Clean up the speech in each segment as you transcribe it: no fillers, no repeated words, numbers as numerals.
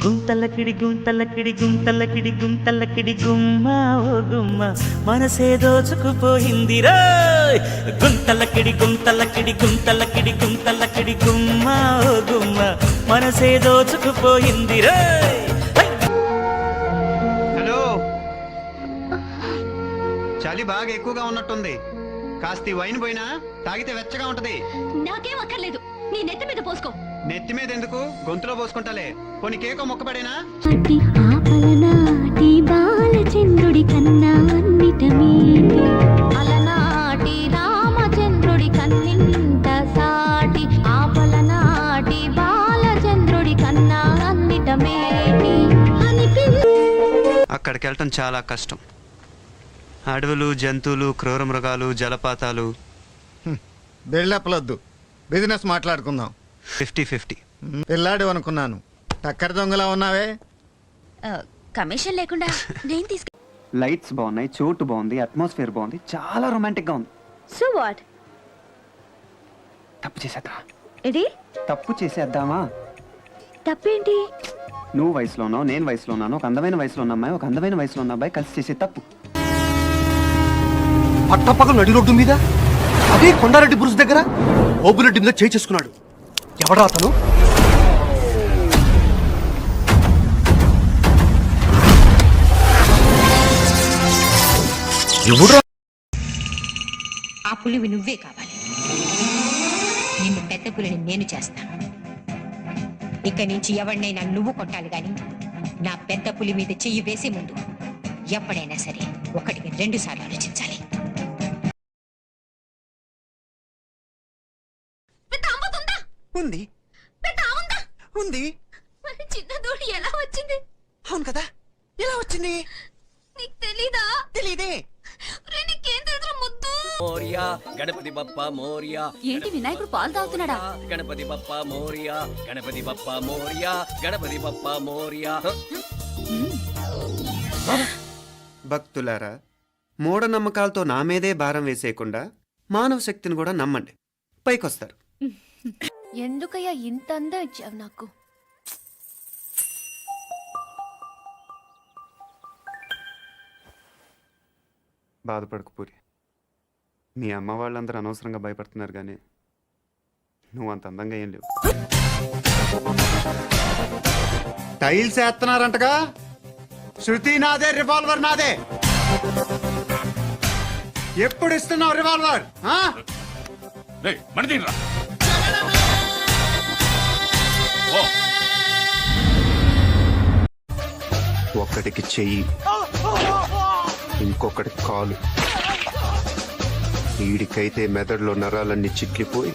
గుంతలకిడి గుంతలకిడి గుంతలకిడి గుంతలకిడి గుమ్మ ఓ గుమ్మ మనసే దోచుకుపోయింది రోయ్. గుంతలకిడి గుంతలకిడి గుంతలకిడి గుంతలకిడి గుమ్మ ఓ గుమ్మ మనసే దోచుకుపోయింది రోయ్. హలో, చలి బాగా ఎక్కువగా ఉన్నట్టుంది. కాస్త వైన్ పోయినా తాగితే వెచ్చగా ఉంటది. నాకేం అక్కర్లేదు, నీ నెత్తి మీద పోసుకో. నెత్తి మీద ఎందుకు, గొంతులో పోసుకుంటాలే. కొన్ని కేకో మొక్కబడేనా? ఆపలనాటి బాలచంద్రుడి కన్నా అన్నిటమేటి, అలనాటి రామచంద్రుడి కన్నింత సాటి, ఆపలనాటి బాలచంద్రుడి కన్నా అన్నిటమేటి అక్కడికి వెళ్ళటం చాలా కష్టం. అడవులు, జంతువులు, క్రూర మృగాలు, జలపాతాలు. బిల్డప్లొద్దు, బిజినెస్ మాట్లాడుకుందాం. 50-50. పిల్లాడు అనుకున్నాను, టక్కర దొంగలా ఉన్నావే. కమిషన్ లేకుండా నేను తీసుకు. లైట్స్ బాగున్నాయి, చోటు బాగుంది, అట్మాస్ఫియర్ బాగుంది, చాలా రొమాంటిక్ గా ఉంది. So what? తప్పు చేసేద్దా? ఇది తప్పు చేసేద్దామా? తప్పేంటి? నువ్వు వయసులో ఉన్నావు, నేను వయసులో ఉన్నాను. ఒక అందమైన వయసులో ఉన్న అమ్మాయి, ఒక అందమైన వయసులో ఉన్న అబ్బాయి కలిసి చేసే తప్పు. పట్టపక్కల నడి రోడ్డు మీద, అదే కొండారెడ్డి బ్రుజ్ దగ్గర ఓబులెడ్డి మీద చేయి చేసుకున్నాడు. ఎవడా అతను? ఆ పులివి నువ్వే కావాలి. నిన్ను పెద్ద పులిని నేను చేస్తాను. ఇక నుంచి ఎవరినైనా నువ్వు కొట్టాలి గాని నా పెద్ద పులి మీద చెయ్యి వేసే ముందు ఎప్పుడైనా సరే 1-2 సార్లు ఆలోచించాలి. ఉంది ఉంది. మరి చిన్న దూడి ఎలా వచ్చింది? అవును కదా, ఎలా వచ్చింది? నీకు తెలీదా? తెలీదే. నీకేం తెలుసు ముద్దు? మోరియా గణపతి బప్ప మోరియా. ఏంటి వినాయకుడు పాలు తాగుతున్నాడా? గణపతి బప్ప మోరియా, గణపతి బప్ప మోరియా, గణపతి బప్ప మోరియా. భక్తులారా, మూఢనమ్మకాలతో నా మీదే భారం వేసేయకుండా మానవ శక్తిని కూడా నమ్మండి, పైకొస్తారు. ఎందుకయ్యా ఇంత అందం ఇచ్చావు నాకు? బాధపడకు పూరి, మీ అమ్మ వాళ్ళందరూ అనవసరంగా భయపడుతున్నారు, కానీ నువ్వు అంత అందంగా ఏం లేవు. టైల్స్ వేస్తున్నారంటగా. శృతి నాదే, రివాల్వర్ నాదే. ఎప్పుడు ఇస్తున్నావు రివాల్వర్? ఒక్కడికి చెయ్యి, ఇంకొకటి కాలు. ఈడికైతే మెదడులో నరాలన్నీ చిట్లిపోయి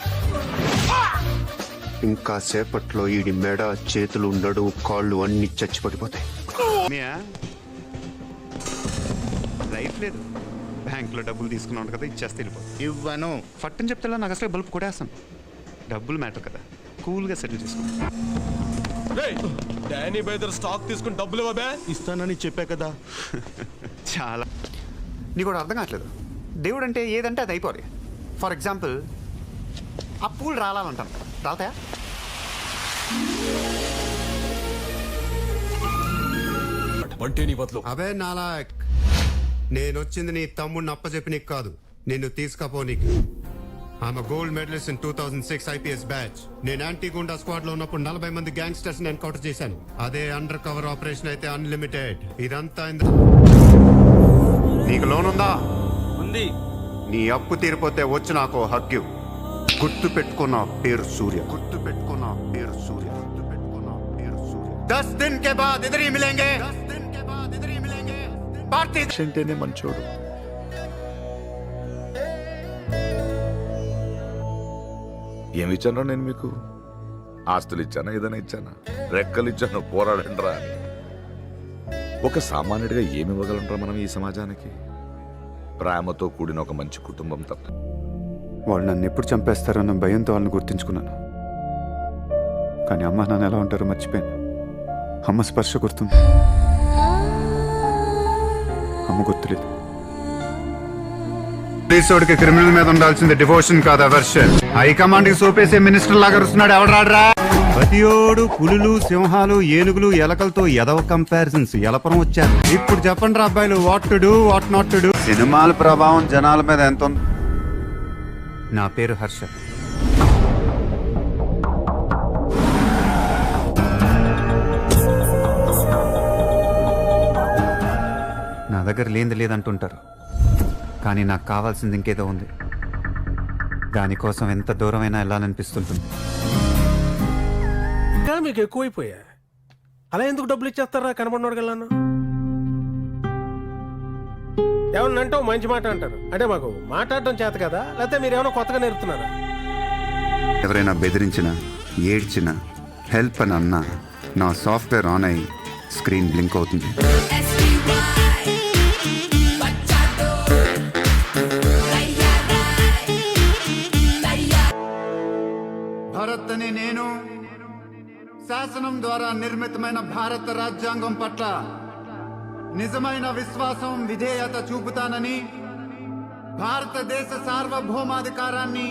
ఇంకా సేపట్లో ఈడి మెడ, చేతులు, నడుము, కాళ్ళు అన్ని చచ్చిపడిపోతాయి. లైఫ్ లేదు, బ్యాంకులో డబ్బులు తీసుకున్నాను కదా, ఇచ్చేస్తే వెళ్ళిపోతాయి. ఇవ్వను. ఫట్టని చెప్తే నాకు అసలు బల్బు కొట్టేస్తాను. డబ్బులు మ్యాటర్ కదా, కూల్గా సెటిల్ చేసుకుంటాను. డానీ బైదర్ స్టాక్ తీసుకుని డబ్బులు ఇవ్వబే. ఇస్తానని చెప్పా కదా. చాలా నీకు కూడా అర్థం కావట్లేదు. దేవుడు అంటే ఏదంటే అది అయిపోవాలి. ఫర్ ఎగ్జాంపుల్, ఆ పూలు రాలాలంటాను, రాలతాయా? అబే నాలాయక్, నేనొచ్చింది నీ తమ్ముడిని అప్పచెప్పి నీకు కాదు, నిన్ను తీసుకపోనీకి. ఆమె gold medalist in 2006 IPS batch. నేను యాంటీ గుండా స్క్వాడ్ లో ఉన్నప్పుడు 40 మంది గ్యాంగ్స్టర్స్ ని ఎన్కౌంటర్ చేశాను. అదే అండర్ కవర్ ఆపరేషన్ అయితే అన్లిమిటెడ్. ఇదంతా నీకు లోన్ ఉందా? ఉంది. నీ అప్పు తీరిపోతే వచ్చి నాకు హక్కు. గుర్తు పెట్టుకున్న పేరు సూర్య, గుర్తు పెట్టుకున్న పేరు సూర్య, గుర్తు పెట్టుకున్న పేరు సూర్య. 10 दिन के बाद इधर ही मिलेंगे, 10 दिन के बाद इधर ही मिलेंगे. भारतीय అంటేనే మంచోడు. ఏమి ఇచ్చానరా నేను మీకు? ఆస్తులు ఇచ్చానా, ఏదైనా ఇచ్చానా? రెక్కలు ఇచ్చాను, పోరాడండ్రా అని. ఒక సామాన్యుడిగా ఏమి ఇవ్వగలంరా మనం ఈ సమాజానికి? ప్రేమతో కూడిన ఒక మంచి కుటుంబం తప్ప. వాళ్ళు నన్ను ఎప్పుడు చంపేస్తారన్న భయంతో వాళ్ళని గుర్తించుకున్నాను. కానీ అమ్మ నాన్న ఎలా ఉంటారో మర్చిపోయాను. అమ్మ స్పర్శ గుర్తుంది, అమ్మ గుర్తులేదు. పోలీసోడికి క్రిమినల్ మీద ఉండాల్సింది డివోషన్ కాదు, అవర్షన్. హైకమాండ్ కి సోపేసే మినిస్టర్ లాగా వస్తున్నాడు ఎవడాడ్రా? ప్రతియోడు పులులు సింహాలు ఏనుగులు ఎలకలతో ఎదవ కంపారిజన్స్ ఎలపరం వచ్చారు. ఇప్పుడు చెప్పండి రా అబ్బాయిలు, what to do what not to do. సినిమాల ప్రభావం జనాల మీద ఎంత ఉంది? నా పేరు హర్ష. నా దగ్గర లేనిది లేదంటుంటారు, కానీ నాకు కావాల్సింది ఇంకేదో ఉంది. దానికోసం ఎంత దూరమైనా వెళ్ళాలనిపిస్తుంటుంది. ఇంకా మీకు ఎక్కువైపోయా. అలా ఎందుకు డబ్బులు ఇచ్చేస్తారా కనపడినోడికి వెళ్ళాను? ఏమన్నంటే మంచి మాట అంటారు, అంటే మాకు మాట్లాడడం చేత కదా, లేకపోతే మీరు ఏమైనా కొత్తగా నేర్పుతున్నారా? ఎవరైనా బెదిరించినా ఏడ్చినా హెల్ప్ అని అన్నా నా సాఫ్ట్వేర్ ఆన్ అయ్యి స్క్రీన్ బ్లింక్ అవుతుంది. భరత్ అని నేను శాసనం ద్వారా నిర్మితమైన భారత రాజ్యాంగం పట్ల నిజమైన విశ్వాసం విధేయత చూపుతానని, భారతదేశ సార్వభౌమాధికారాన్ని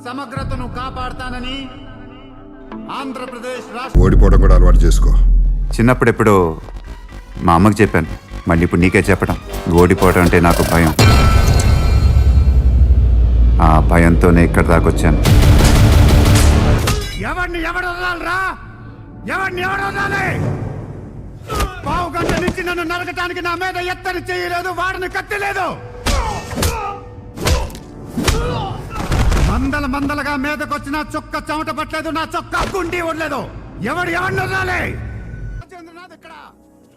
సమగ్రతను కాపాడుతానని ఆంధ్రప్రదేశ్ రాష్ట్ర ఓడిపోవడం కూడా అలవాటు చేసుకో. చిన్నప్పుడెప్పుడు మా అమ్మకి చెప్పాను, మళ్ళీ ఇప్పుడు నీకే చెప్పడం. ఓడిపోవడం అంటే నాకు భయం. ఆ భయంతోనే ఇక్కడ దాకా వచ్చాను. ఎవరిని ఎవడు వదలాలరా? ఎవరిని ఎవడు వదలాలి? పావు గంట నుంచి నన్ను నరకటానికి నా మీద ఎత్తని చేయలేదు, వాడిని కత్తి లేదు. మందలుగా మీదకొచ్చిన చొక్క చెమట పట్టలేదు, నా చొక్క గుండి ఉండలేదు. ఎవరిని వదలాలి? రాజేంద్రనాథ్ ఇక్కడ,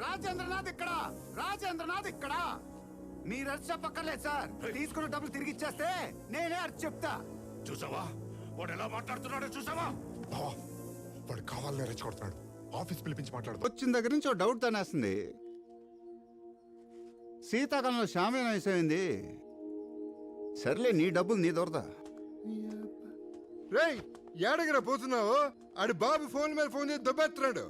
రాజేంద్రనాథ్ ఇక్కడ, రాజేంద్రనాథ్ ఇక్కడ. మీరు అర్చ పక్కర్లేదు సార్, తీసుకున్న డబ్బులు తిరిగి ఇచ్చేస్తే నేనే అర్చ చెప్తా. చూసావా వాడు ఎలా మాట్లాడుతున్నాడో? చూసావా? వాడు కావాలని రెచ్చగొడుతున్నాడు. ఆఫీస్ పిలిపించి మాట్లాడు. వచ్చిన దగ్గర నుంచి ఒక డౌట్ తనేస్తుంది. శీతాకాలంలో షామేన వేసేయింది. సర్లే, నీ డబ్బులు నీ దొరదా. రేయ్ ఏడగిరా పోతున్నావు? ఆడి బాబు ఫోన్ మీద ఫోన్ చేసి దొబ్బెత్తున్నాడు.